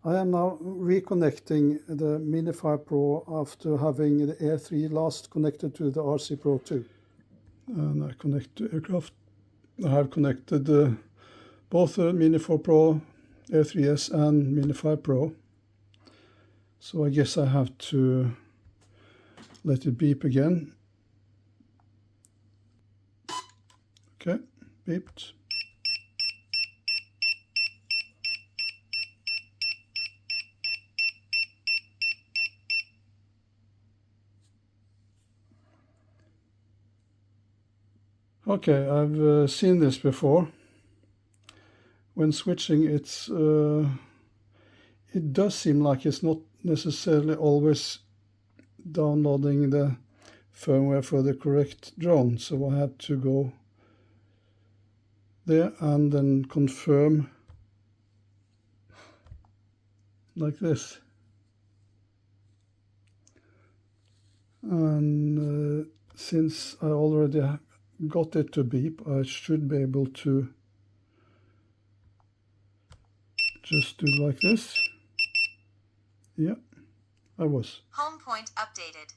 I am now reconnecting the Mini 5 Pro after having the Air 3 last connected to the RC Pro 2. And I connect to aircraft. I have connected both the Mini 4 Pro, Air 3S and Mini 5 Pro. So I guess I have to let it beep again. Okay, beeped. Okay, I've seen this before. When switching, it does seem like it's not necessarily always downloading the firmware for the correct drone. So I had to go there and then confirm like this. And since I already got it to beep, I should be able to just do like this. Yeah, I was. Home point updated.